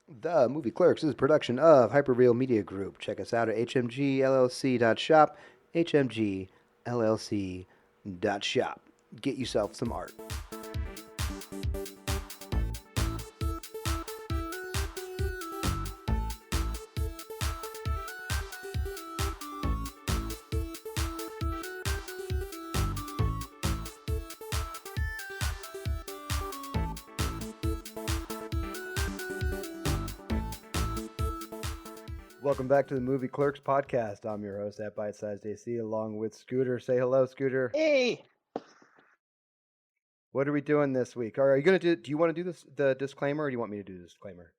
The Movie Clerks is a production of Hyperreal Media Group. Check us out at hmgllc.shop, hmgllc.shop. Get yourself some art. Welcome back to the Movie Clerks podcast. I'm your host at Bite Sized AC, along with Scooter. Say hello, Scooter. Hey, What are we doing this week? Are you gonna do? Do you want to do the disclaimer, or do you want me to do the disclaimer?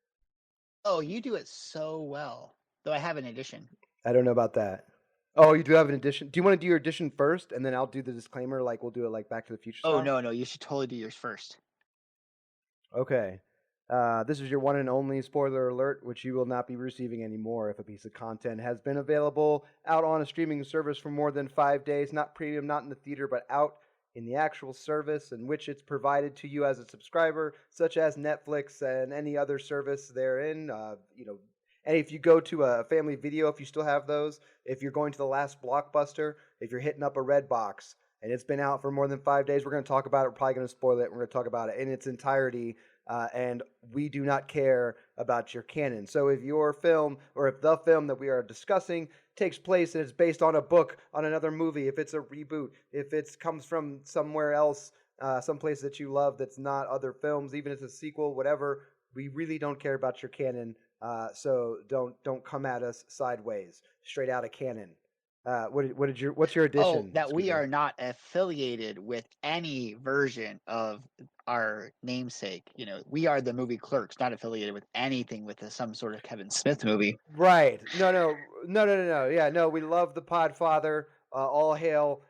oh, you do it so well. Though I have an edition. I don't know about that. Oh, you do have an edition. Do you want to do your edition first, and then I'll do the disclaimer? Like we'll do it like Back to the Future Oh style. no, you should totally do yours first. Okay. This is your one and only spoiler alert, which you will not be receiving anymore if a piece of content has been available out on a streaming service for more than 5 days, not premium, not in the theater, but out in the actual service in which it's provided to you as a subscriber, such as Netflix and any other service therein. And if you go to a family video, if you still have those, if you're going to the last Blockbuster, if you're hitting up a Red Box and it's been out for more than 5 days, we're going to talk about it. We're probably going to spoil it. We're going to talk about it in its entirety. And we do not care about your canon. So if your film or if the film that we are discussing takes place and it's based on a book, on another movie, if it's a reboot, if it comes from somewhere else, someplace that you love that's not other films, even if it's a sequel, whatever, we really don't care about your canon. So don't come at us sideways, straight out of canon. What's your Oh, addition, that we Scooter? are not affiliated with any version of our namesake. You know, we are the movie clerks, not affiliated with anything with some sort of Kevin Smith movie. Right. No. Yeah, no, we love the Podfather. All hail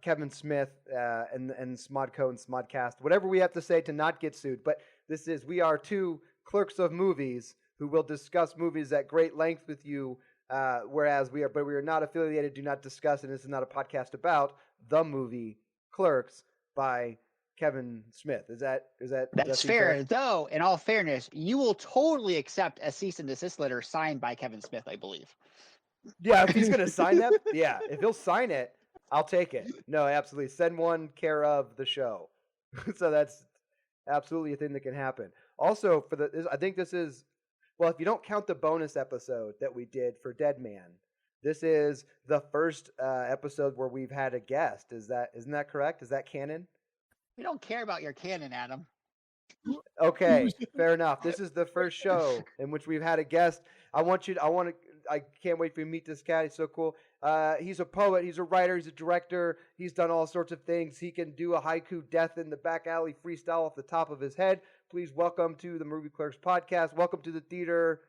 Kevin Smith and Smodco and Smodcast. Whatever we have to say to not get sued. But we are two clerks of movies who will discuss movies at great length with you. Whereas we are not affiliated, do not discuss, and this is not a podcast about the movie Clerks by Kevin Smith. Does that That's seem fair? fair, though. In all fairness, you will totally accept a cease and desist letter signed by Kevin Smith, I believe. Yeah, if he's gonna sign that, yeah, if he'll sign it, I'll take it. No, absolutely. Send one care of the show. So that's absolutely a thing that can happen. Also, I think this is well, if you don't count the bonus episode that we did for Dead Man, this is the first episode where we've had a guest. Isn't that correct? Is that canon? We don't care about your canon, Adam. Okay, fair enough. This is the first show in which we've had a guest. I can't wait for you to meet this cat. He's so cool. He's a poet. He's a writer. He's a director. He's done all sorts of things. He can do a haiku death in the back alley freestyle off the top of his head. Please welcome to the Movie Clerks podcast. Welcome to the theater,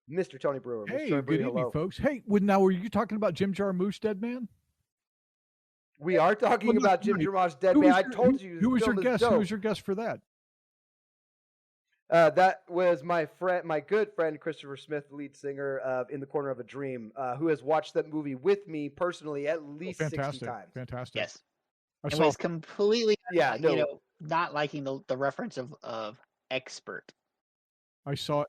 Mr. Tony Brewer. Mr. Hey, Tony Brewer, good evening, hello. folks. Hey, now were you talking about Jim Jarmusch, Dead Man? We are talking Well, about that's Jim right. Jarmusch, Dead Who Man. was I your- told you. Who was your film is guest? Who dope. was your guest for that? That was my good friend Christopher Smith, lead singer of "In the Corner of a Dream," who has watched that movie with me personally at least 60 Fantastic, times. fantastic. Yes. I And saw. was completely, Yeah, no. not liking the reference of expert. I saw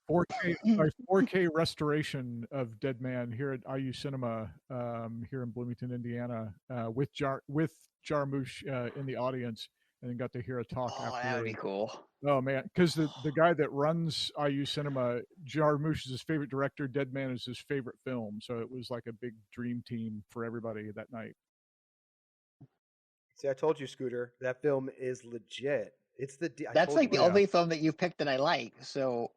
4K, a 4K restoration of Dead Man here at IU Cinema here in Bloomington, Indiana, with Jarmusch in the audience, and then got to hear a talk Oh, that would afterward. be cool. Oh man, because the guy that runs IU Cinema, Jarmusch is his favorite director. Dead Man is his favorite film, so it was like a big dream team for everybody that night. See, I told you, Scooter, that film is legit. It's the. I That's told like you. the only film that you've picked that I like. So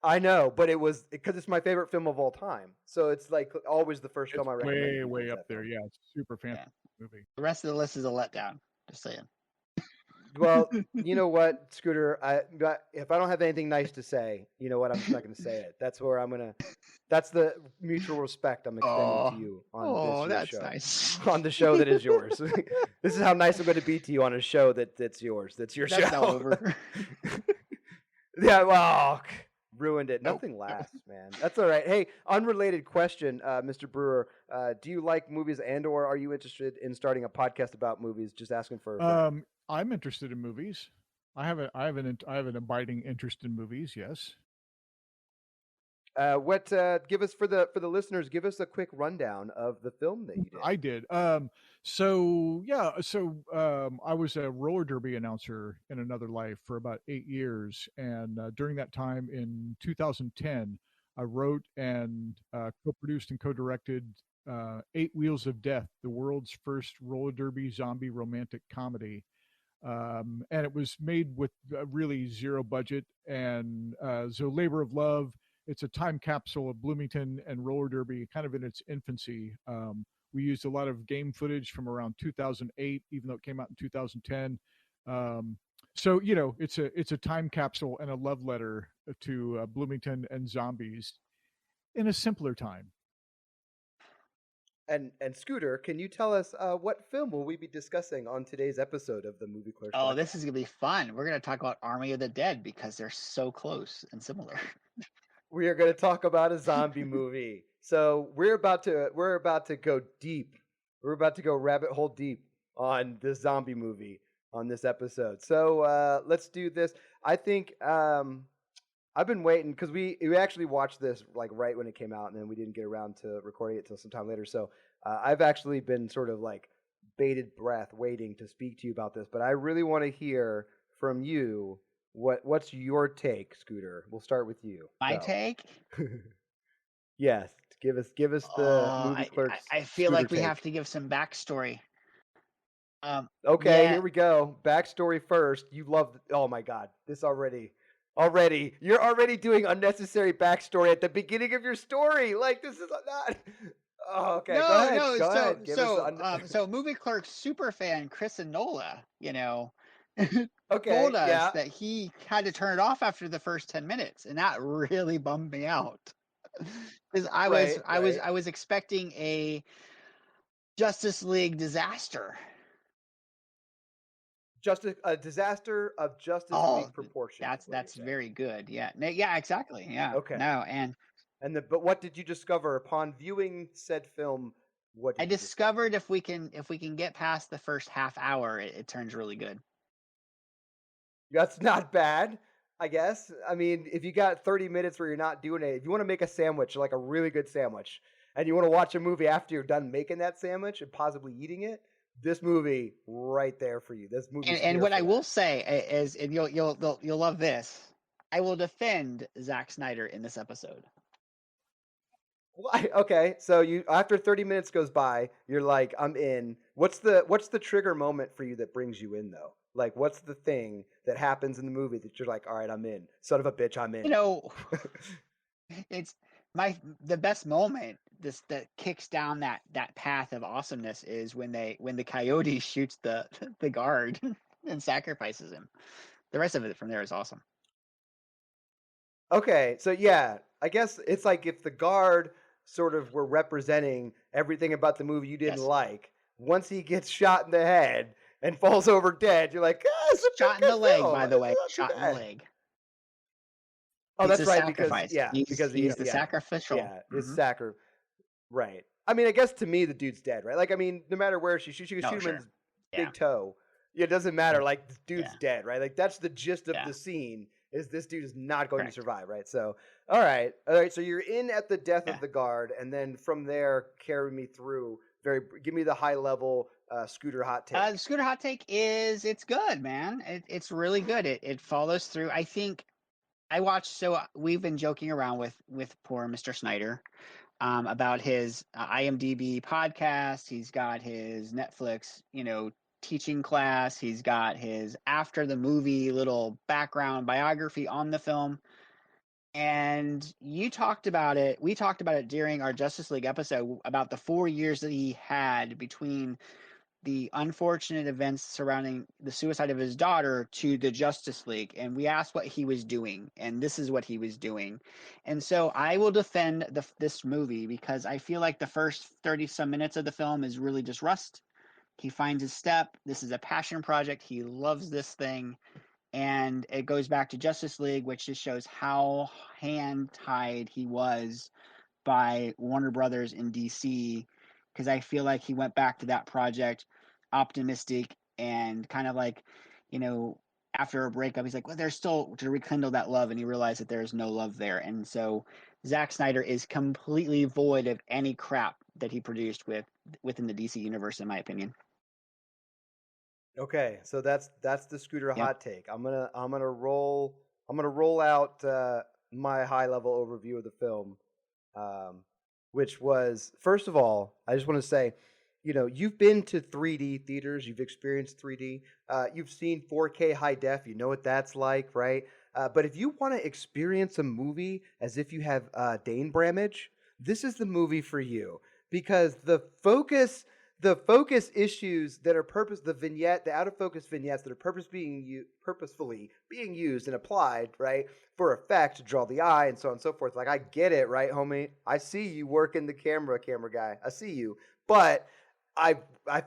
I know, but it was because it's my favorite film of all time. So it's like always the first It's film I recommend. way is up that there. film. Yeah, it's super fantastic movie. the rest of the list is a letdown. Just saying. Well, you know what, Scooter? If I don't have anything nice to say, you know what? I'm just not going to say it. That's where I'm going to. That's the mutual respect I'm extending to you on this that's show. nice. On the show that is yours. This is how nice I'm going to be to you on a show that's yours. That's your That's show. now over. Yeah, well, ruined it. Nope. Nothing lasts, man. That's all right. Hey, unrelated question, Mr. Brewer. Do you like movies, and/or are you interested in starting a podcast about movies? Just asking for a friend. I'm interested in movies. I have an abiding interest in movies. Yes. Give us for the listeners? Give us a quick rundown of the film that you did. I did. I was a roller derby announcer in another life for about 8 years, and during that time in 2010, I wrote and co-produced and co-directed Eight Wheels of Death, the world's first roller derby zombie romantic comedy. And it was made with really zero budget and so labor of love. It's a time capsule of Bloomington and roller derby, kind of in its infancy. We used a lot of game footage from around 2008, even though it came out in 2010. So it's a time capsule and a love letter to Bloomington and zombies in a simpler time. And Scooter, can you tell us what film will we be discussing on today's episode of the Movie Clerks? Oh, podcast? this is gonna be fun. We're gonna talk about Army of the Dead because they're so close and similar. We are going to talk about a zombie movie. So we're about to go deep. We're about to go rabbit hole deep on this zombie movie on this episode. So let's do this. I think I've been waiting because we actually watched this like right when it came out, and then we didn't get around to recording it till sometime later. So I've actually been sort of like bated breath waiting to speak to you about this. But I really want to hear from you. What's your take, Scooter? We'll start with you. My Go. take? Yes, give us the Movie Clerks. I feel Scooter like we take. have to give some backstory. Okay, yeah. here we go. Backstory first. You love. Oh my God, this already. You're already doing unnecessary backstory at the beginning of your story. Like this is not. Oh, okay. No, go ahead. no. Go ahead. Give So Movie Clerks super fan Chris Inola, okay. told us Yeah. that he had to turn it off after the first 10 minutes, and that really bummed me out. Because I was expecting a Justice League disaster. A disaster of Justice League proportion. That's very good. Yeah. Yeah. Exactly. Yeah. Okay. No. But what did you discover upon viewing said film? What did I discovered if we can get past the first half hour, it turns really good. That's not bad, I guess. I mean, if you got 30 minutes where you're not doing it, if you want to make a sandwich, like a really good sandwich, and you want to watch a movie after you're done making that sandwich and possibly eating it, this movie right there for you. This movie. And what I will say is, and you'll love this. I will defend Zack Snyder in this episode. Why? Okay, so you after 30 minutes goes by, you're like, I'm in. What's the trigger moment for you that brings you in though? Like, what's the thing that happens in the movie that you're like, all right, I'm in. Son of a bitch, I'm in. It's the best moment that kicks down that path of awesomeness is when the coyote shoots the guard and sacrifices him. The rest of it from there is awesome. Okay, so yeah, I guess it's like if the guard sort of were representing everything about the movie you didn't like. Once he gets shot in the head and falls over dead, you're like, it's a shot in the leg, film. by the way. Shot in the leg. Oh, that's right. Sacrifice. Because he's the sacrificial. Yeah, his Right. I mean, I guess to me the dude's dead, right? Like, I mean, no matter where she could shoot him in his big toe. Yeah, it doesn't matter. Like, the dude's dead, right? Like, that's the gist of the scene. Is this dude is not going to survive, right? So, all right. So you're in at the death of the guard, and then from there, carry me through. Give me the high level Scooter hot take. The Scooter hot take is it's good, man. It's really good. It follows through. I think I watched. So we've been joking around with poor Mr. Snyder about his IMDb podcast. He's got his Netflix, teaching class. He's got his after the movie little background biography on the film. And you talked about it. We talked about it during our Justice League episode about the 4 years that he had between the unfortunate events surrounding the suicide of his daughter to the Justice League. And we asked what he was doing, and this is what he was doing. And so I will defend this movie because I feel like the first 30 some minutes of the film is really just rust. He finds his step. This is a passion project. He loves this thing. And it goes back to Justice League, which just shows how hand-tied he was by Warner Brothers in DC. Because I feel like he went back to that project optimistic and kind of like, after a breakup, he's like, well, there's still to rekindle that love. And he realized that there's no love there. And so Zack Snyder is completely void of any crap that he produced within the DC universe, in my opinion. Okay, so that's the Scooter Yep. hot take. I'm gonna roll out my high level overview of the film, um, which was, first of all, I just want to say, you've been to 3D theaters, you've experienced 3D, you've seen 4K high def, you know what that's like, right? But if you want to experience a movie as if you have Dane Bramage, this is the movie for you, because the focus issues that are the out of focus vignettes that are purposefully being used and applied, right, for effect to draw the eye and so on and so forth. Like, I get it, right, homie? I see you working the camera guy. I see you. But I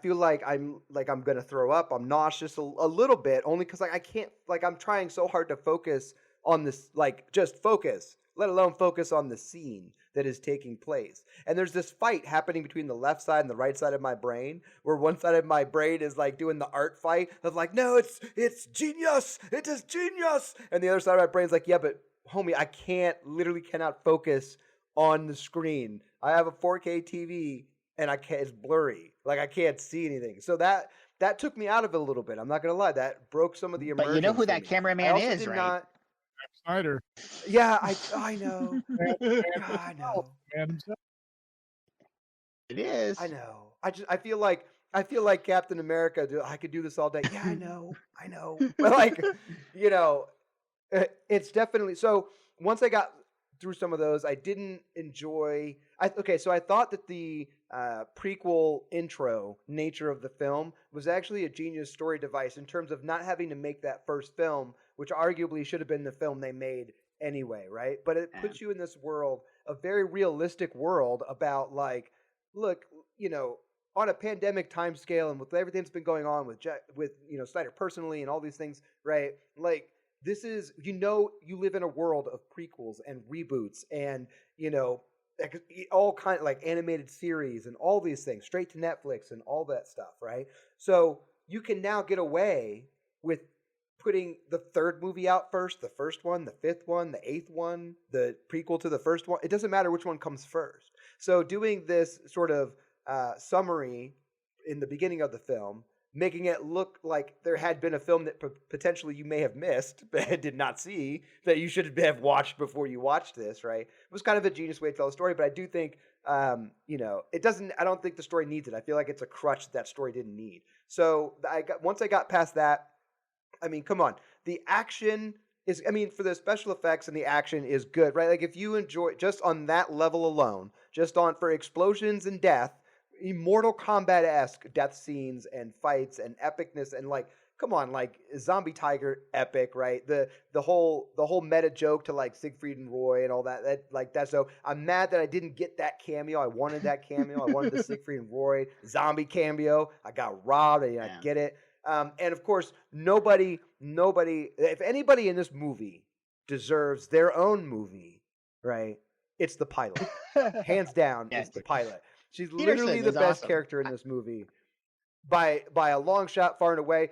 feel like I'm gonna throw up. I'm nauseous a little bit, only because I can't, I'm trying so hard to focus on this, just focus, let alone focus on the scene that is taking place. And there's this fight happening between the left side and the right side of my brain, where one side of my brain is doing the art fight of no, it's genius, it is genius, and the other side of my brain's yeah, but homie, I literally cannot focus on the screen. I have a 4K TV and it's blurry, I can't see anything. So that took me out of it a little bit. I'm not gonna lie, that broke some of the immersion. But you know who for that me. cameraman is, right? Zack Snyder. Yeah, I know. I know. Man himself. It is. I know. I feel like Captain America. I could do this all day. Yeah, I know. But it's definitely so. Once I got through some of those, I didn't enjoy. So I thought that the prequel intro nature of the film was actually a genius story device in terms of not having to make that first film, which arguably should have been the film they made anyway, right? But it puts you in this world, a very realistic world about look, on a pandemic time scale and with everything that's been going on with Snyder personally and all these things, right? This is, you live in a world of prequels and reboots and, all kind of animated series and all these things straight to Netflix and all that stuff, right? So you can now get away with putting the third movie out first, the first one, the fifth one, the eighth one, the prequel to the first one. It doesn't matter which one comes first. So doing this sort of summary in the beginning of the film, making it look like there had been a film that potentially you may have missed but did not see, that you should have watched before you watched this, right? It was kind of a genius way to tell the story, but I do think, it doesn't, I don't think the story needs it. I feel like it's a crutch that story didn't need. So once I got past that, I mean, come on. The action is, for the special effects and the action is good, right? If you enjoy, just on that level alone, for explosions and death, Mortal Kombat-esque death scenes and fights and epicness and come on, Zombie Tiger epic, right? The whole meta joke to Siegfried and Roy and all that that's so. I'm mad that I didn't get that cameo. I wanted that cameo. I wanted the Siegfried and Roy zombie cameo. I got robbed. I didn't get it. And of course, nobody, if anybody in this movie deserves their own movie, right? It's the pilot. Hands down, it's the pilot. She's literally the best character in this movie by a long shot, far and away.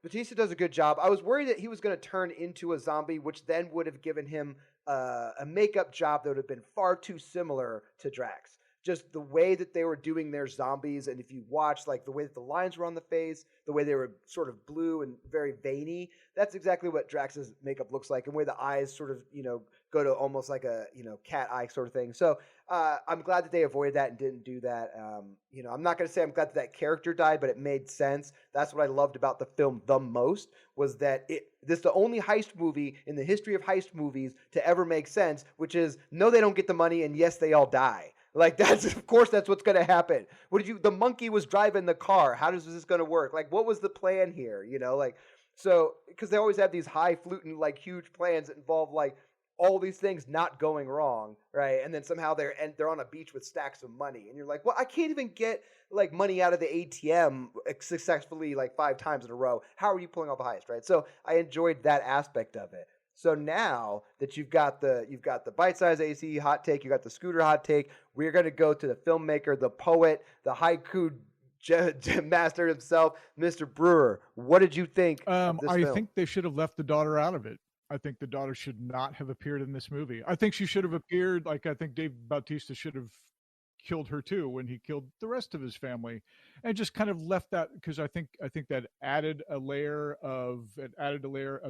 Batista does a good job. I was worried that he was going to turn into a zombie, which then would have given him a makeup job that would have been far too similar to Drax. Just the way that they were doing their zombies, and if you watch the way that the lines were on the face, the way they were sort of blue and very veiny, that's exactly what Drax's makeup looks like, and where the eyes sort of go to almost like a cat eye sort of thing. So I'm glad that they avoided that and didn't do that. I'm not going to say I'm glad that character died, but it made sense. That's what I loved about the film the most, was that this is the only heist movie in the history of heist movies to ever make sense, which is no, they don't get the money, and yes, they all die. Of course that's what's going to happen. The monkey was driving the car. How is this going to work? What was the plan here? So, because they always have these highfalutin, huge plans that involve all these things not going wrong, right? And then somehow they're on a beach with stacks of money, and you're like, well, I can't even get money out of the ATM successfully 5 times in a row. How are you pulling off a heist, right? So I enjoyed that aspect of it. So now that you've got the bite-size AC hot take, you got the scooter hot take, we're going to go to the filmmaker, the poet, the haiku master himself, Mr. Brewer. What did you think of this film? I think they should have left the daughter out of it. I think the daughter should not have appeared in this movie. I think she should have appeared. Like I think Dave Bautista should have killed her too when he killed the rest of his family, and just kind of left that, because I think that added a layer of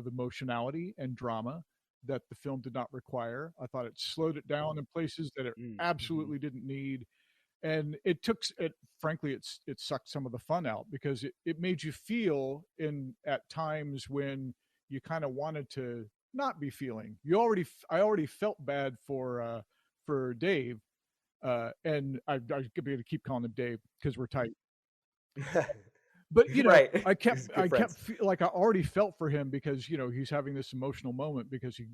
emotionality and drama that the film did not require. I thought it slowed it down in places that it Mm-hmm. absolutely didn't need, and it took it. Frankly, it sucked some of the fun out, because it made you feel in at times when you kind of wanted to not be feeling. I already felt bad for Dave, and I'm going to keep calling him Dave because we're tight. But Right. I He's kept good friends. like I already felt for him, because he's having this emotional moment because he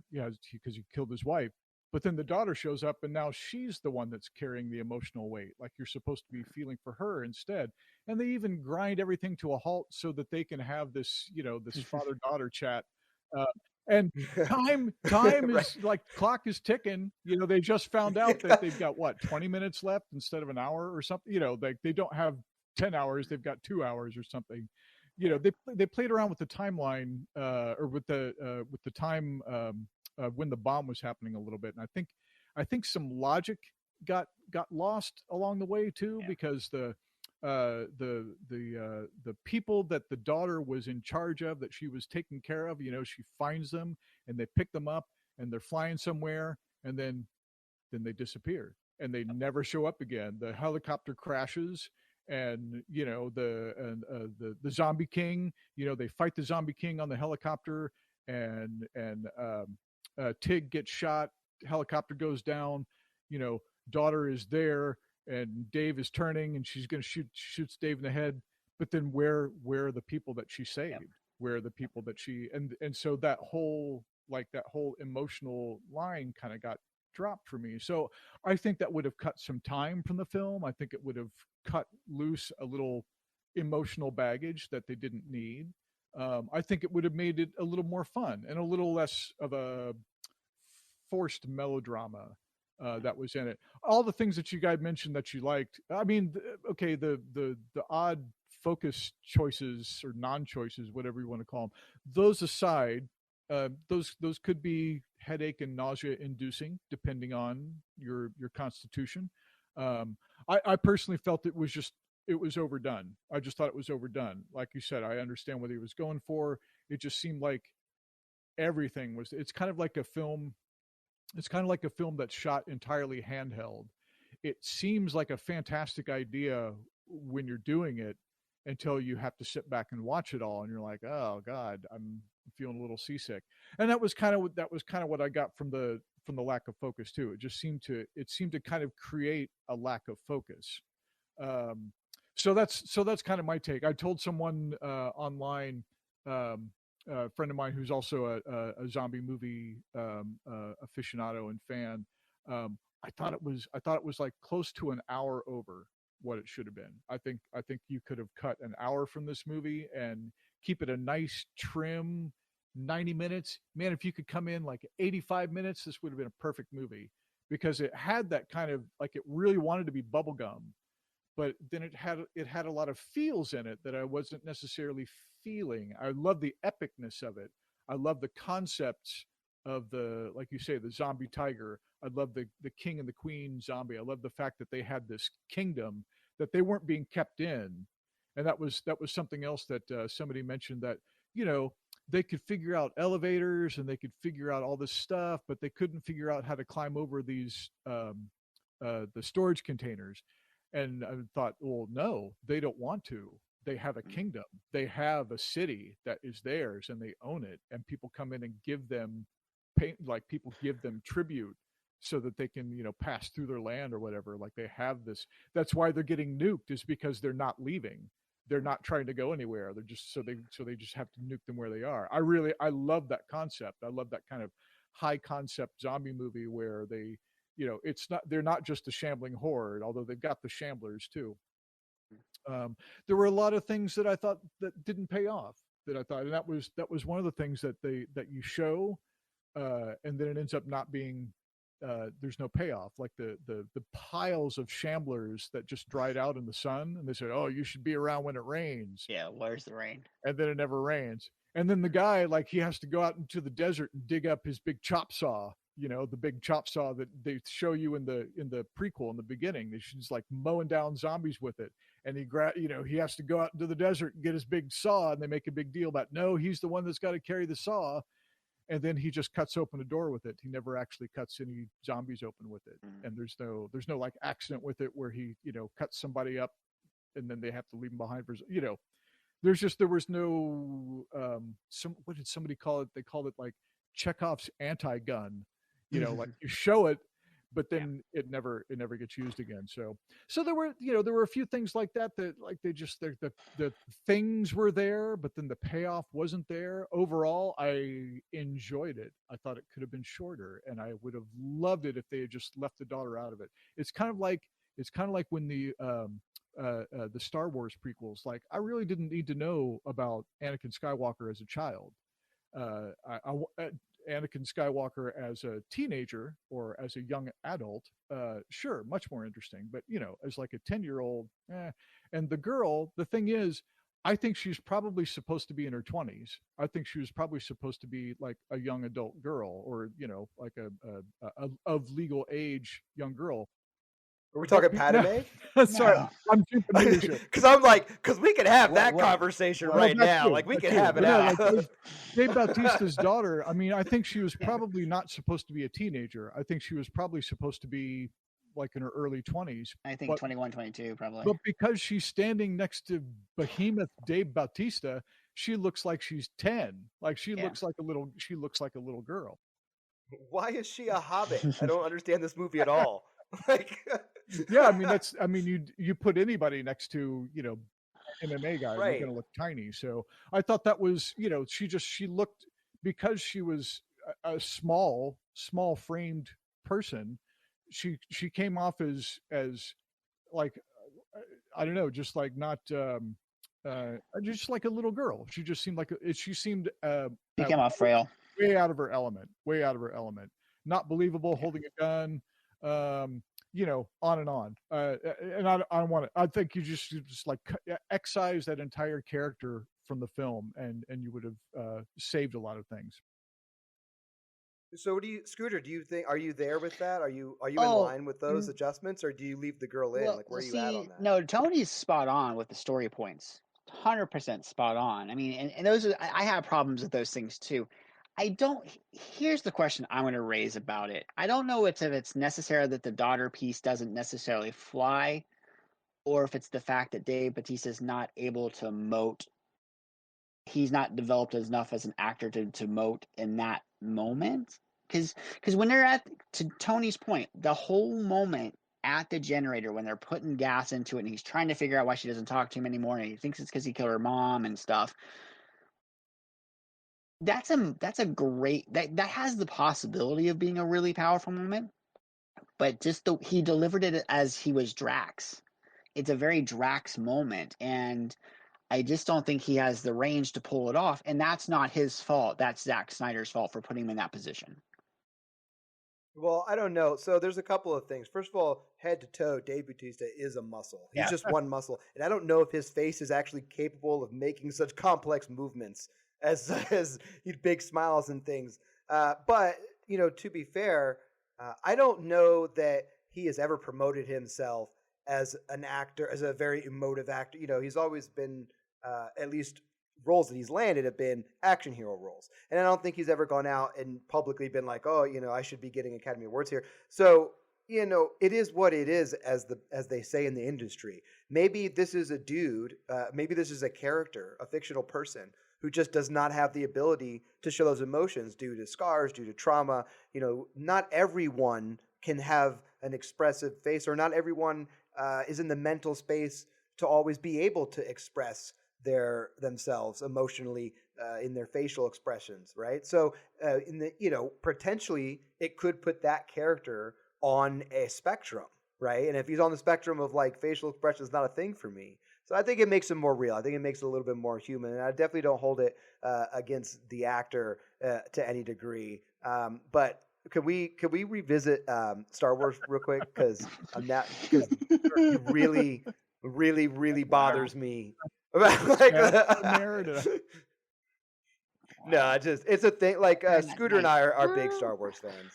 killed his wife. But then the daughter shows up, and now she's the one that's carrying the emotional weight. Like, you're supposed to be feeling for her instead. And they even grind everything to a halt so that they can have this, this father daughter chat. Uh, and time Right. is like, clock is ticking. They just found out that they've got what, 20 minutes left instead of an hour or something. Like, they don't have 10 hours, they've got 2 hours or something. They played around with the timeline, or with the time, when the bomb was happening a little bit. And I think some logic got lost along the way too, Yeah. because the people that the daughter was in charge of, that she was taking care of, she finds them, and they pick them up, and they're flying somewhere, and then they disappear, and they never show up again. The helicopter crashes, and the zombie king, they fight the zombie king on the helicopter, and Tig gets shot, helicopter goes down, you know daughter is there, and Dave is turning, and she's going to shoots Dave in the head. But then where are the people that she saved? Yep. Where are the people that she and so that whole emotional line kind of got dropped for me. So I think that would have cut some time from the film. I think it would have cut loose a little emotional baggage that they didn't need. I think it would have made it a little more fun and a little less of a forced melodrama that was in it. All the things that you guys mentioned that you liked. I mean, okay, the odd focus choices or non-choices, whatever you want to call them. Those aside, those could be headache and nausea inducing depending on your constitution. I personally felt it was overdone. I just thought it was overdone. Like you said, I understand what he was going for. It just seemed like everything was. It's kind of like a film that's shot entirely handheld. It seems like a fantastic idea when you're doing it, until you have to sit back and watch it all, and you're like, oh god, I'm feeling a little seasick. And that was kind of what I got from the lack of focus too. It seemed to kind of create a lack of focus. um, so that's kind of my take. I told someone online, a friend of mine who's also a zombie movie aficionado and fan. I thought it was like close to an hour over what it should have been. I think you could have cut an hour from this movie and keep it a nice trim 90 minutes. Man, if you could come in like 85 minutes, this would have been a perfect movie, because it had that kind of, like, it really wanted to be bubblegum, but then it had a lot of feels in it that I wasn't necessarily feeling. I love the epicness of it. I love the concepts of, the like you say, the zombie tiger. I love the king and the queen zombie. I love the fact that they had this kingdom that they weren't being kept in. And that was something else that somebody mentioned, that you know they could figure out elevators and they could figure out all this stuff, but they couldn't figure out how to climb over these the storage containers. And I thought, well, no, they don't want to. They have a kingdom. They have a city that is theirs, and they own it. And people come in and give them like people give them tribute so that they can, pass through their land or whatever. Like, they have this. That's why they're getting nuked, is because they're not leaving. They're not trying to go anywhere. They're just so they just have to nuke them where they are. I love that concept. I love that kind of high concept zombie movie where they're not just a shambling horde, although they've got the shamblers too. There were a lot of things that I thought that didn't pay off, that I thought, and that was one of the things that you show, and then it ends up not being. There's no payoff, like the piles of shamblers that just dried out in the sun, and they said, "Oh, you should be around when it rains," Yeah, where's the rain? and then it never rains. And then the guy, like, he has to go out into the desert and dig up his big chop saw, the big chop saw that they show you in the prequel in the beginning. He's like mowing down zombies with it. And he has to go out into the desert and get his big saw, and they make a big deal about, no, he's the one that's got to carry the saw. And then he just cuts open a door with it. He never actually cuts any zombies open with it. And there's no like accident with it where he, cuts somebody up and then they have to leave him behind for, there was no what did somebody call it? They called it like Chekhov's anti-gun. Like you show it, but then it never gets used again. So there were a few things like that like the things were there, but then the payoff wasn't there. Overall, I enjoyed it. I thought it could have been shorter, and I would have loved it if they had just left the daughter out of it. It's kind of like when the Star Wars prequels. Like, I really didn't need to know about Anakin Skywalker as a child. Anakin Skywalker as a teenager or as a young adult, sure, much more interesting. But as like a 10-year-old, And the girl, the thing is, I think she's probably supposed to be in her 20s. I think she was probably supposed to be like a young adult girl, or like a of legal age young girl. Are we talking Padme? Sorry, No. I'm jumping into shit. Because we could have that What? conversation Well, right that's now. true. Like, we That's could true. have it But no, out. like, Dave Bautista's daughter, I mean, I think she was probably not supposed to be a teenager. I think she was probably supposed to be like in her early 20s. I think But- 21, 22 probably. But because she's standing next to behemoth Dave Bautista, she looks like she's 10. Like, she Yeah. looks like a little girl. Why is she a hobbit? I don't understand this movie at all. Like, Yeah, I mean, you put anybody next to, MMA guy, Right. they're going to look tiny. So I thought that was, she looked, because she was a small framed person, she came off as like, I don't know, just like not, just like a little girl. She just seemed like, she seemed, She came off frail. way out of her element, not believable, holding a gun, on and on. And I don't want to, I think you just like excise that entire character from the film, and you would have saved a lot of things. so Scooter, do you think, are you there with that? Are you in Oh, line with those adjustments, or do you leave the girl in? Like, where are you at on that? No, Tony's spot on with the story points. 100% spot on. I mean, and those are, I have problems with those things too. Here's the question I'm going to raise about it. I don't know if it's necessary that the daughter piece doesn't necessarily fly, or if it's the fact that Dave Bautista is not able to emote. He's not developed enough as an actor to emote in that moment. Because when they're to Tony's point, the whole moment at the generator, when they're putting gas into it and he's trying to figure out why she doesn't talk to him anymore, and he thinks it's because he killed her mom and stuff. That's a great, that has the possibility of being a really powerful moment, but just he delivered it as he was Drax. It's a very Drax moment, and I just don't think he has the range to pull it off, and that's not his fault. That's Zack Snyder's fault for putting him in that position. Well, I don't know. So there's a couple of things. First of all, head to toe, Dave Bautista is a muscle. He's Yeah. just one muscle. And I don't know if his face is actually capable of making such complex movements as big smiles and things. But, to be fair, I don't know that he has ever promoted himself as an actor, as a very emotive actor. He's always been, at least roles that he's landed have been action hero roles. And I don't think he's ever gone out and publicly been like, oh, I should be getting Academy Awards here. So, it is what it is, as they say in the industry. Maybe this is a dude, maybe this is a character, a fictional person who just does not have the ability to show those emotions due to scars, due to trauma. Not everyone can have an expressive face, or not everyone is in the mental space to always be able to express themselves emotionally in their facial expressions, right? So potentially it could put that character on a spectrum, right? And if he's on the spectrum of like facial expression is not a thing for me, so I think it makes him more real. I think it makes it a little bit more human, and I definitely don't hold it against the actor to any degree. But could we revisit Star Wars real quick, because it really bothers me about like narrative. No, it's a thing. Like Scooter and I are big Star Wars fans.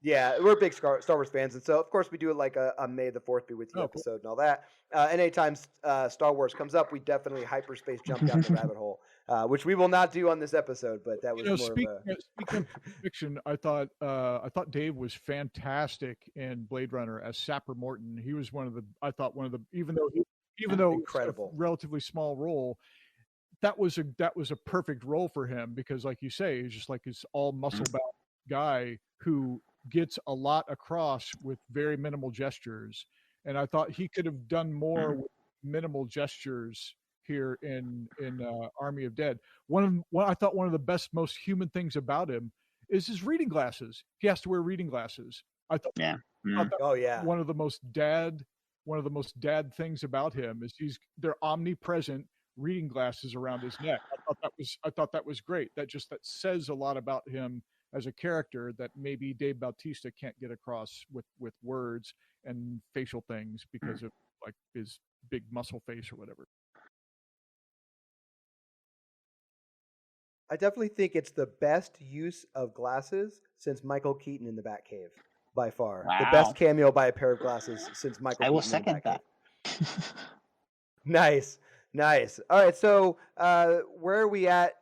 Yeah, we're big Star Wars fans, and so of course we do it like a May the 4th be with you Oh, cool. episode and all that. And anytime Star Wars comes up, we definitely hyperspace jump down the rabbit hole, which we will not do on this episode. But that was more speaking of a. Speaking of fiction, I thought Dave was fantastic in Blade Runner as Sapper Morton. He was one of the even though Incredible. it's a relatively small role, that was a perfect role for him because, like you say, he's just like this all muscle bound guy who gets a lot across with very minimal gestures. And I thought he could have done more with minimal gestures here in Army of Dead. I thought one of the best, most human things about him is his reading glasses. He has to wear reading glasses. I thought, Oh yeah. one of the most dad things about him is they're omnipresent reading glasses around his neck. I thought that was great. That says a lot about him as a character that maybe Dave Bautista can't get across with words and facial things because of like his big muscle face or whatever. I definitely think it's the best use of glasses since Michael Keaton in the Batcave, by far. Wow. The best cameo by a pair of glasses since Michael Keaton. I will in the second Batcave. that. Nice. All right, so where are we at,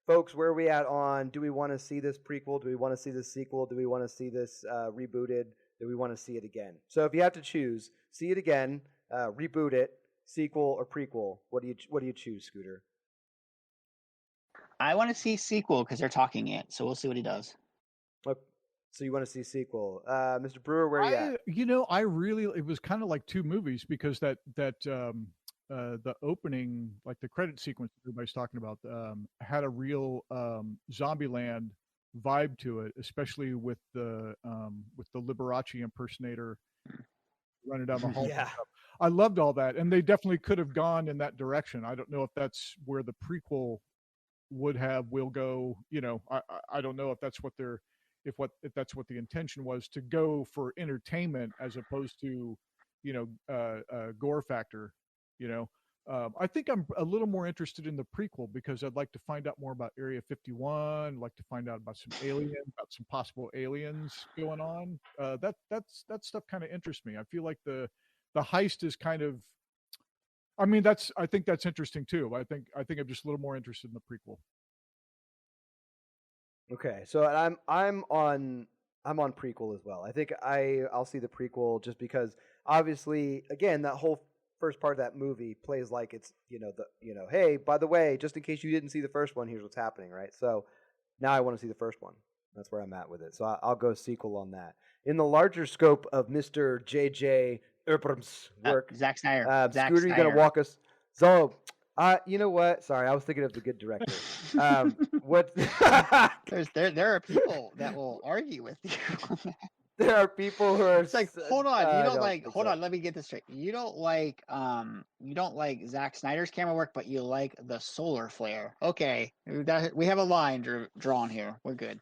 folks? Where are we at on? Do we want to see this prequel? Do we want to see this sequel? Do we want to see this rebooted? Do we want to see it again? So if you have to choose, see it again, reboot it, sequel or prequel, what do you choose, Scooter? I want to see sequel because they're talking it, so we'll see what he does. So you want to see sequel, Mr. Brewer? Where are you at? It was kind of like two movies because the opening, like the credit sequence everybody's talking about, had a real Zombieland vibe to it, especially with the Liberace impersonator running down the hall. Yeah. I loved all that, and they definitely could have gone in that direction. I don't know if that's where the prequel will go. I don't know if that's what if that's what the intention was, to go for entertainment as opposed to gore factor. I think I'm a little more interested in the prequel because I'd like to find out more about Area 51. I'd like to find out about some possible aliens going on. That stuff kind of interests me. I feel like the heist is kind of, I think that's interesting too. I think I'm just a little more interested in the prequel. Okay, so I'm on prequel as well. I think I'll see the prequel just because obviously, again, that whole first part of that movie plays like it's hey, by the way, just in case you didn't see the first one, here's what's happening, right? So now I want to see the first one. That's where I'm at with it. So I'll go sequel on that. In the larger scope of Mr. J.J. Abrams' work, Zack Snyder. Scooter, you're gonna walk us. So, you know what? Sorry, I was thinking of the good director. What? There are people that will argue with you. There are people who are. It's like, hold on, you don't like. Hold so. on, let me get this straight. You don't like Zack Snyder's camera work, but you like the solar flare. Okay, we have a line drawn here. We're good.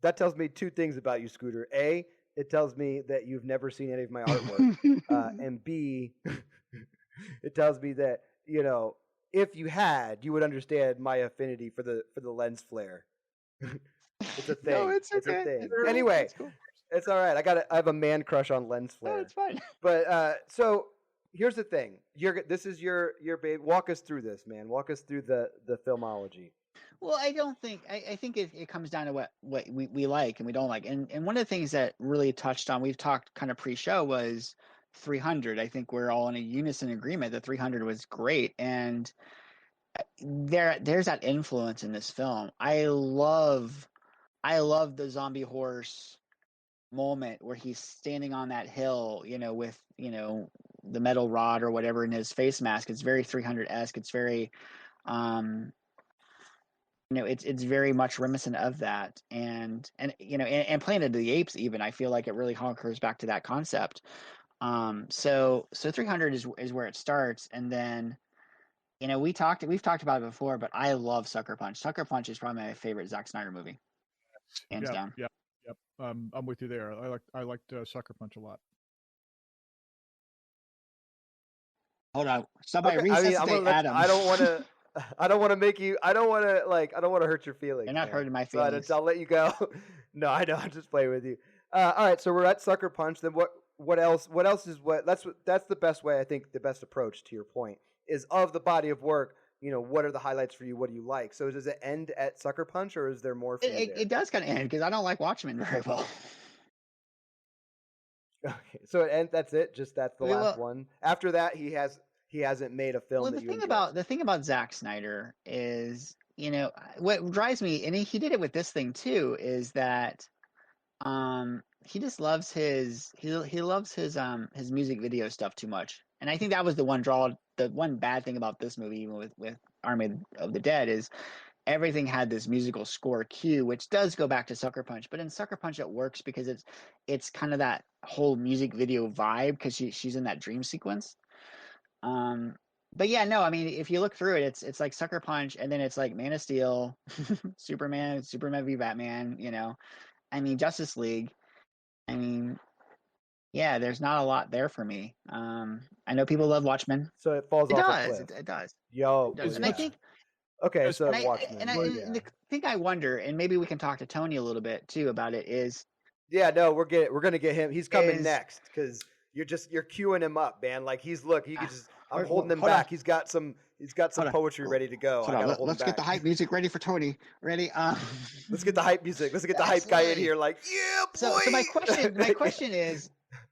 That tells me two things about you, Scooter. A, it tells me that you've never seen any of my artwork, and B, it tells me that if you had, you would understand my affinity for the lens flare. It's a thing. No, it's okay. It's a thing. Anyway, cool. It's all right. I have a man crush on lens flare. No, it's fine. But so here's the thing. This is your babe. Walk us through this, man. Walk us through the filmology. Well, I think it comes down to what we like and we don't like. And one of the things that really touched on, we've talked kind of pre-show, was 300. I think we're all in a unison agreement that 300 was great. And there's that influence in this film. I love the zombie horse moment where he's standing on that hill, with, the metal rod or whatever in his face mask. It's very 300-esque. It's very, it's very much reminiscent of that. And Planet of the Apes, even, I feel like it really harkers back to that concept. So 300 is where it starts. And then, we've talked about it before, but I love Sucker Punch. Sucker Punch is probably my favorite Zack Snyder movie. Hands down. Yep. I'm with you there. I liked Sucker Punch a lot. Hold on. Somebody Okay, resuscitate Adam. I don't want to. I don't want to make you. I don't want to I don't want to hurt your feelings. You're not man. hurting my So feelings. I'll let you go. No, I know. I'm just playing with you. All right, so we're at Sucker Punch. Then what else? What else is what? That's the best way. I think the best approach to your point is of the body of work. What are the highlights for you? What do you like? So does it end at Sucker Punch, or is there more for you there? It does kind of end because I don't like Watchmen very well. Okay, so that's it. Just that's the last Well, one. After that, he hasn't made a film well, that you enjoy. the thing about Zack Snyder is, what drives me, and he did it with this thing too, is that he just loves he loves his music video stuff too much. And I think that was the one bad thing about this movie, even with Army of the Dead, is everything had this musical score cue, which does go back to Sucker Punch. But in Sucker Punch, it works because it's kind of that whole music video vibe because she's in that dream sequence. Um, but yeah, no, I mean, if you look through it, it's like Sucker Punch, and then it's like Man of Steel, Superman v Batman. I mean, Justice League. I mean, yeah, there's not a lot there for me. I know people love Watchmen. So it falls It off a does. cliff. It does. Yo, It does. It's And I much- yeah. think, Okay, so and I Watchmen. and the thing I wonder, and maybe we can talk to Tony a little bit too about it, is Yeah, no, we're gonna get him. He's coming Is- next because you're queuing him up, man. Like he could just. I'm Wait, holding him hold on. back. He's got some Hold on. poetry ready to go. I gotta hold him let's get the back. hype music ready for Tony. Ready? Let's get the hype music. Let's get the hype guy in Absolutely. here. Like, yeah, boy. So my question is,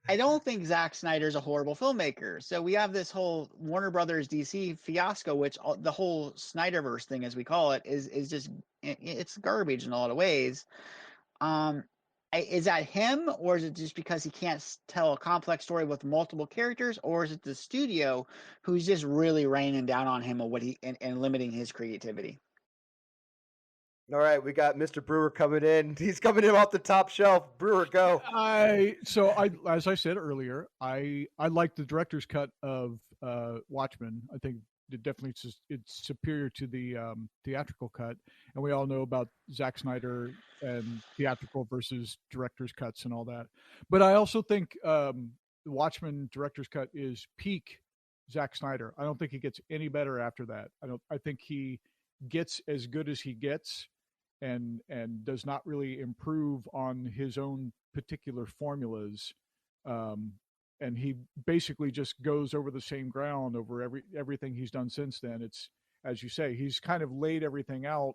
I don't think Zack Snyder's a horrible filmmaker. So we have this whole Warner Brothers DC fiasco, which the whole Snyderverse thing, as we call it, is just it's garbage in a lot of ways. Is that him, or is it just because he can't tell a complex story with multiple characters, or is it the studio who's just really raining down on him of what and limiting his creativity? All right, we got Mr. Brewer coming in. He's coming in off the top shelf. Brewer, go. As I said earlier, I like the director's cut of Watchmen. I think it's superior to the theatrical cut, and we all know about Zack Snyder and theatrical versus director's cuts and all that. But I also think the Watchmen director's cut is peak Zack Snyder. I don't think he gets any better after that. I think he gets as good as he gets, and does not really improve on his own particular formulas. And he basically just goes over the same ground over everything he's done since then. It's, as you say, he's kind of laid everything out,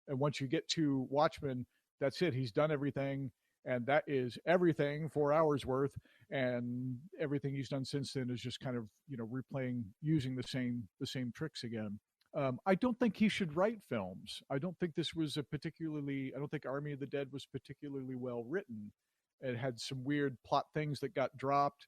and once you get to Watchmen, that's it. He's done everything, and that is everything, 4 hours worth, and everything he's done since then is just kind of replaying, using the same tricks again. I don't think he should write films. I don't think I don't think Army of the Dead was particularly well written. It had some weird plot things that got dropped,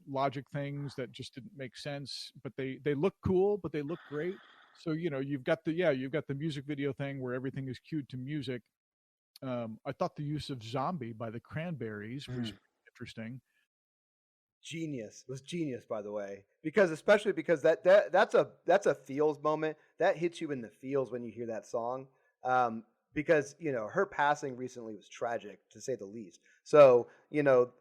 logic things that just didn't make sense, but they look cool, but they look great. So you've got the music video thing where everything is cued to music. I thought the use of Zombie by the Cranberries was interesting. Genius. It was genius, by the way, especially because that's a feels moment that hits you in the feels when you hear that song. Because her passing recently was tragic, to say the least. So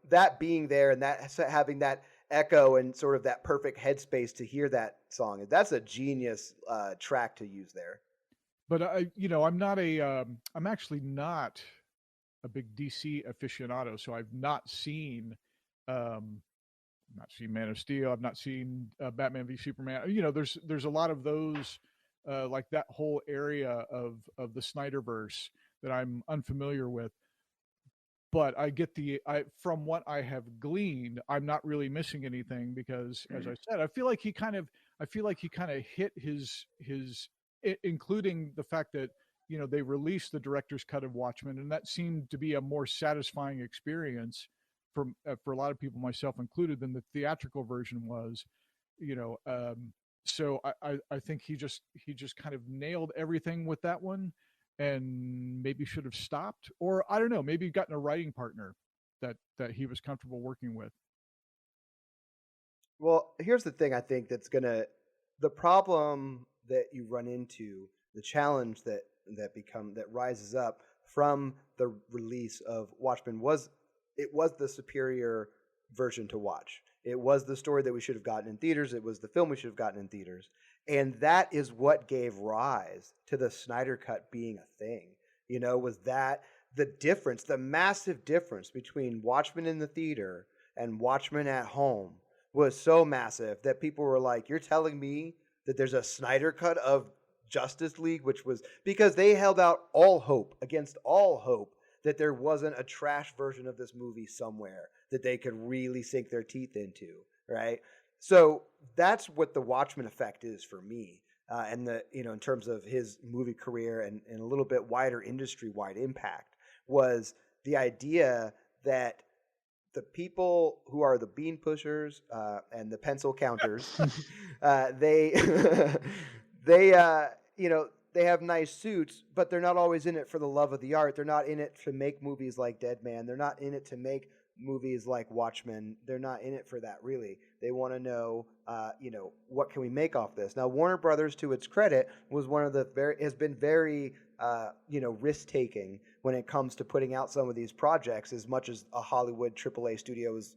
that being there and that having that echo and sort of that perfect headspace to hear that song, that's a genius track to use there. But I'm actually not a big DC aficionado, so I've not seen Man of Steel. I've not seen Batman v Superman. There's a lot of those, like that whole area of the Snyderverse that I'm unfamiliar with. But I get from what I have gleaned, I'm not really missing anything because, as I said, I feel like he kind of hit his, including the fact that they released the director's cut of Watchmen, and that seemed to be a more satisfying experience for a lot of people, myself included, than the theatrical version was. So I think he just kind of nailed everything with that one, and maybe should have stopped, or I don't know, maybe gotten a writing partner that he was comfortable working with. Well, here's the thing. I think the problem that you run into, the challenge that rises up from the release of Watchmen was the superior version to watch. It was the story that we should have gotten in theaters. It was the film we should have gotten in theaters. And that is what gave rise to the Snyder Cut being a thing. Was that the difference, the massive difference between Watchmen in the theater and Watchmen at home was so massive that people were like, you're telling me that there's a Snyder Cut of Justice League, which was because they held out all hope against all hope that there wasn't a trash version of this movie somewhere that they could really sink their teeth into, right? So that's what the Watchmen effect is for me, and in terms of his movie career and a little bit wider industry wide impact was the idea that the people who are the bean pushers and the pencil counters, they they they have nice suits, but they're not always in it for the love of the art. They're not in it to make movies like Dead Man. They're not in it to make movies like Watchmen. They're not in it for that, really. They want to know, what can we make off this? Now, Warner Brothers, to its credit, was one of the has been very, risk taking when it comes to putting out some of these projects. As much as a Hollywood AAA studio is,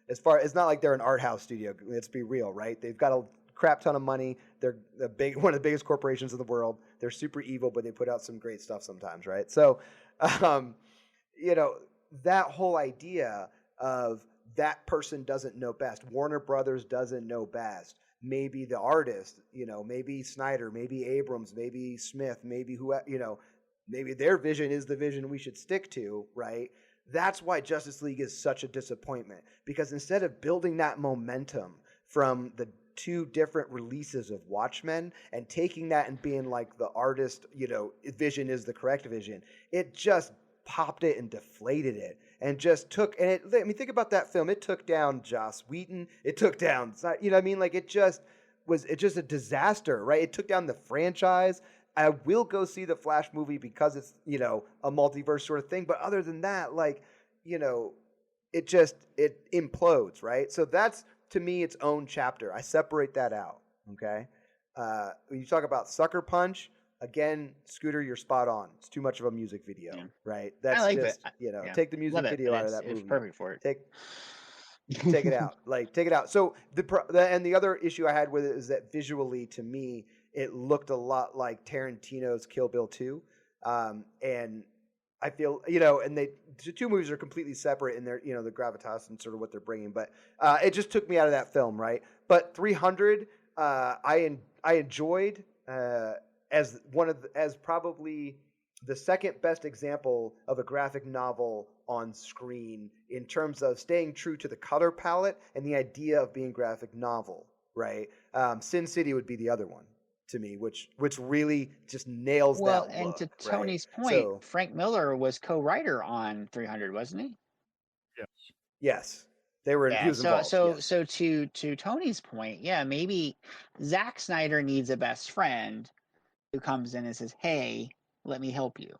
it's not like they're an art house studio. Let's be real, right? They've got a crap ton of money. They're one of the biggest corporations in the world. They're super evil, but they put out some great stuff sometimes, right? So, that whole idea of that person doesn't know best. Warner Brothers doesn't know best. Maybe the artist, maybe Snyder, maybe Abrams, maybe Smith, maybe maybe their vision is the vision we should stick to, right? That's why Justice League is such a disappointment, because instead of building that momentum from the two different releases of Watchmen and taking that and being like the artist, vision is the correct vision, it just popped it and deflated it and just took, think about that film. It took down Joss Whedon. It took down, like it's just a disaster, right? It took down the franchise. I will go see the Flash movie because it's, a multiverse sort of thing. But other than that, it implodes, right? So that's, to me, its own chapter. I separate that out, okay? When you talk about Sucker Punch, again, Scooter, you're spot on. It's too much of a music video, right? That's I like just, it. take the music Love it, video but out of that it's movie. perfect for it. Take it out. Take it out. So the other issue I had with it is that visually, to me, it looked a lot like Tarantino's Kill Bill 2. And I feel, and the two movies are completely separate in their, the gravitas and sort of what they're bringing. But it just took me out of that film, right? But 300, I enjoyed as probably the second best example of a graphic novel on screen in terms of staying true to the color palette and the idea of being graphic novel, right? Sin City would be the other one to me, which really just nails that and look, to right? Tony's point, So, Frank Miller was co-writer on 300, wasn't he? Yes. yes, he was involved. So to Tony's point, yeah, maybe Zack Snyder needs a best friend who comes in and says, "Hey, let me help you."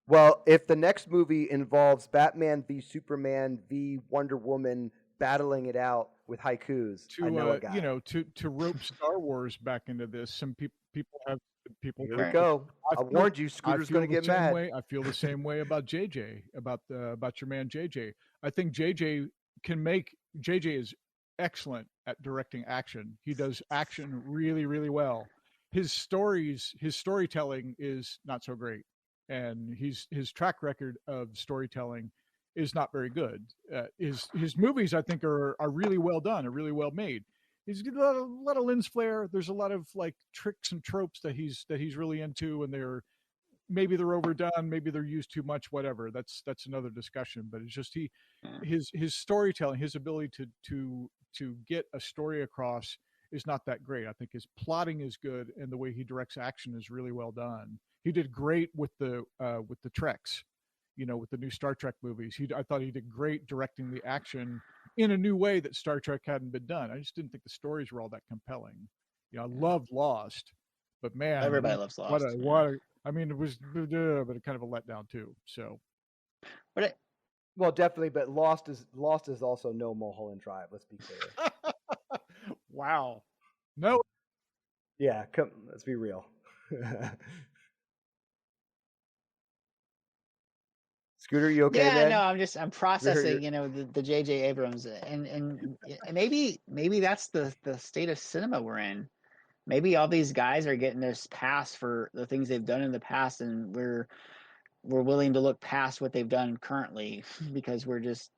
Well, if the next movie involves Batman v Superman v Wonder Woman battling it out with haikus, I know a guy. To rope Star Wars back into this, some people have people. Here we go. I warned you, Scooter's going to get mad. I feel the same way about JJ, about your man JJ. I think JJ is excellent at directing action. He does action really, really well. His storytelling is not so great, and his track record of storytelling is not very good. His movies, I think, are really well done, are really well made. He's got a lot of lens flare. There's a lot of like tricks and tropes that he's really into, and maybe they're overdone, maybe they're used too much, whatever. That's another discussion. But it's just his storytelling, his ability to get a story across is not that great. I think his plotting is good, and the way he directs action is really well done. He did great with the Treks, with the new Star Trek movies. I thought he did great directing the action in a new way that Star Trek hadn't been done. I just didn't think the stories were all that compelling. I loved Lost, but man, everybody loves Lost. I mean, it was, but it kind of a letdown too. So, well, definitely, but Lost is also no Mulholland Drive. Let's be clear. Wow, no, yeah, let's be real. Scooter, you okay, Yeah, man? no, I'm processing, You're- the J.J. Abrams, and maybe that's the state of cinema we're in. Maybe all these guys are getting this pass for the things they've done in the past, and we're willing to look past what they've done currently because we're just,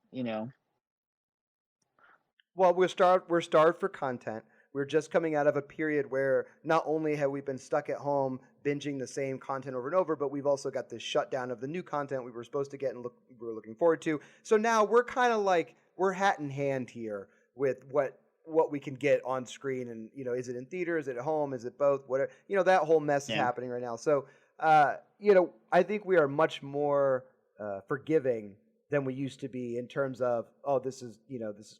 Well, we're starved for content. We're just coming out of a period where not only have we been stuck at home binging the same content over and over, but we've also got this shutdown of the new content we were supposed to get and we were looking forward to. So now we're kind of like we're hat in hand here with what we can get on screen, and is it in theater, is it at home, is it both? Whatever, that whole mess is Yeah. happening right now. So I think we are much more forgiving than we used to be in terms of, oh, this is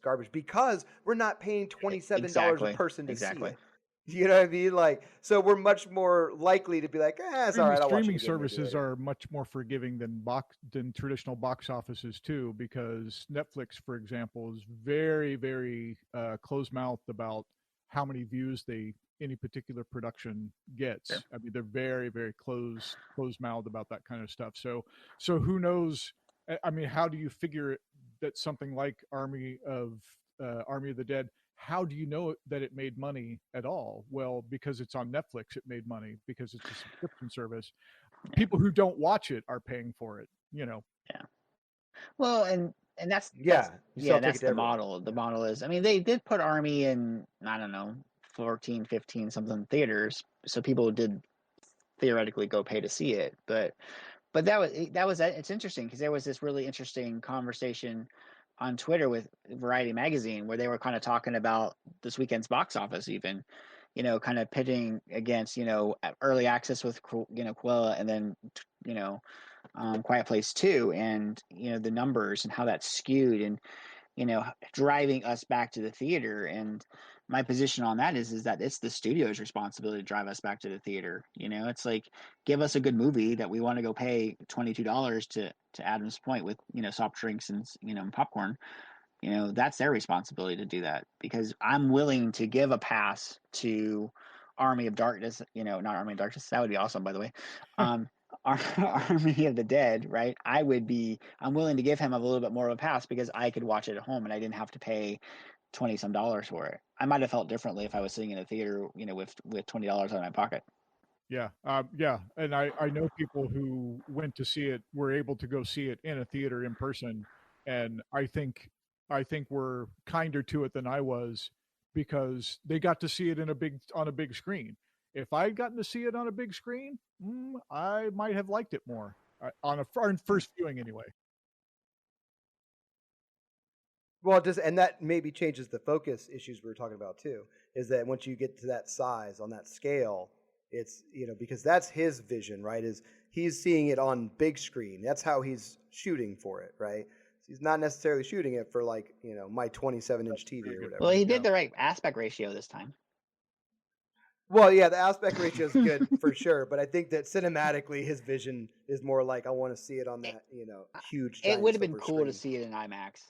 garbage, because we're not paying $27 Exactly. a person to Exactly. see it. You know what I mean? Like, so we're much more likely to be like, it's all right, I'll watch it Streaming again maybe services later. are much more forgiving than traditional box offices too, because Netflix, for example, is very, very close-mouthed about how many views any particular production gets. Sure. I mean, they're very, very close-mouthed about that kind of stuff. So who knows? I mean, how do you figure that something like Army of the Dead? How do you know that it made money at all? Well, because it's on Netflix, it made money because it's a subscription service. People who don't watch it are paying for it. Yeah. Well, and that's Yeah, you still take that's it to the everyone. model. The model is, I mean, they did put Army in, I don't know, 14, 15 something theaters, so people did theoretically go pay to see it. But it's interesting because there was this really interesting conversation on Twitter with Variety Magazine where they were kind of talking about this weekend's box office, even, kind of pitting against, early access with, Cruella, and then, Quiet Place 2, and, the numbers and how that's skewed, and, driving us back to the theater. And my position on that is that it's the studio's responsibility to drive us back to the theater. It's like, give us a good movie that we want to go pay $22 to Adam's point with, soft drinks and, popcorn. That's their responsibility to do that, because I'm willing to give a pass to Army of Darkness, not Army of Darkness. That would be awesome, by the way. Army of the Dead, right? I'm willing to give him a little bit more of a pass because I could watch it at home and I didn't have to pay $20 some for it. I might have felt differently if I was sitting in a theater, with $20 out of my pocket. Yeah, yeah, and I know people who went to see it, were able to go see it in a theater in person, and I think we're kinder to it than I was, because they got to see it on a big screen. If I'd gotten to see it on a big screen, I might have liked it more on first viewing anyway. Well, and that maybe changes the focus issues we were talking about too. Is that once you get to that size on that scale, it's because that's his vision, right? Is he's seeing it on big screen. That's how he's shooting for it, right? So he's not necessarily shooting it for like my 27-inch TV or whatever. Well, he did the right aspect ratio this time. Well, yeah, the aspect ratio is good for sure, but I think that cinematically his vision is more like, I want to see it on that huge. It would have been silver cool screen. to see it in IMAX.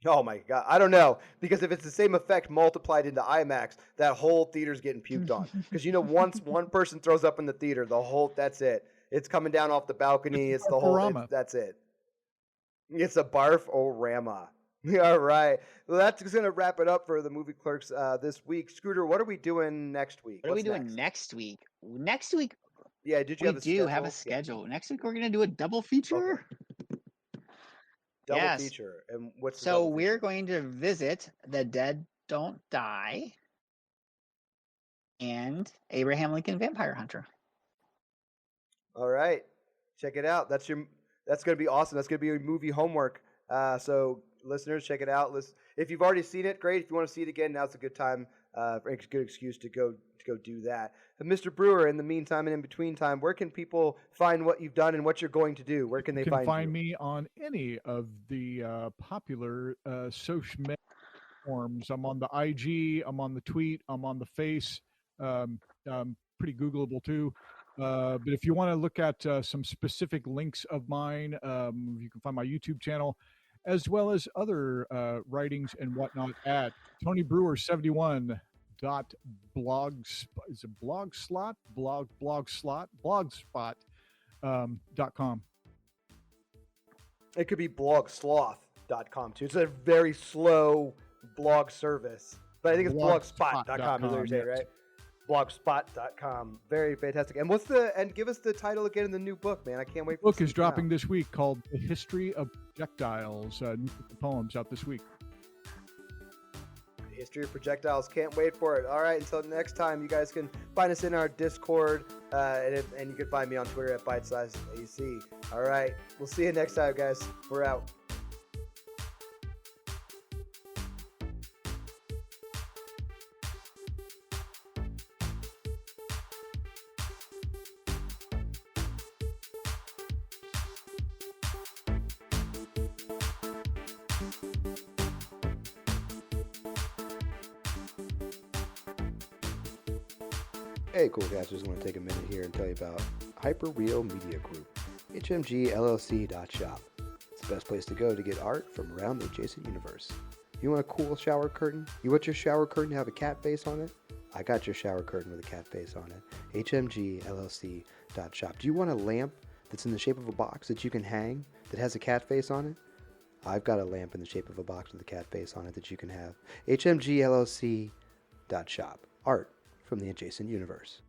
Oh my god, I don't know, because if it's the same effect multiplied into IMAX, that whole theater's getting puked on. Because once one person throws up in the theater, that's it. It's coming down off the balcony. It's the whole. That's it. It's a barf-o-rama. All right. Well, that's going to wrap it up for the Movie Clerks this week. Scooter, what are we doing next week? What are we doing next week? Next week. Yeah, did you have a schedule? We do have a schedule. Yeah. Next week we're going to do a double feature. Okay. Double feature. And what's the so we're going to visit The Dead Don't Die and Abraham Lincoln Vampire Hunter. All right. Check it out. That's going to be awesome. That's going to be your movie homework. So listeners, check it out. If you've already seen it, great. If you want to see it again, now's a good time. A good excuse to go do that. But Mr. Brewer, in the meantime and in between time, where can people find what you've done and what you're going to do? Where can they find you? You can find me on any of the popular social media platforms. I'm on the IG, I'm on the tweet, I'm on the face. Pretty Googleable too. But if you want to look at some specific links of mine, you can find my YouTube channel, as well as other writings and whatnot at Tony Brewer 71 .blogspot.com. It could be blogsloth.com too. It's a very slow blog service, but I think it's blogspot.com is what you're saying, yes. right? Blogspot.com. Very fantastic. And give us the title again in the new book, man. I can't wait The for book is dropping this week called The History of Projectiles, new poems out this week. History of Projectiles. Can't wait for it. All right, until next time, you guys can find us in our Discord, and you can find me on Twitter at BitesizeAC. All right, we'll see you next time, guys. We're out. Hey, cool guys, just want to take a minute here and tell you about Hyperreal Media Group, HMGLLC.shop. It's the best place to go to get art from around the adjacent universe. You want a cool shower curtain? You want your shower curtain to have a cat face on it? I got your shower curtain with a cat face on it. HMGLLC.shop. Do you want a lamp that's in the shape of a box that you can hang that has a cat face on it? I've got a lamp in the shape of a box with a cat face on it that you can have. HMGLLC.shop. Art from the adjacent universe.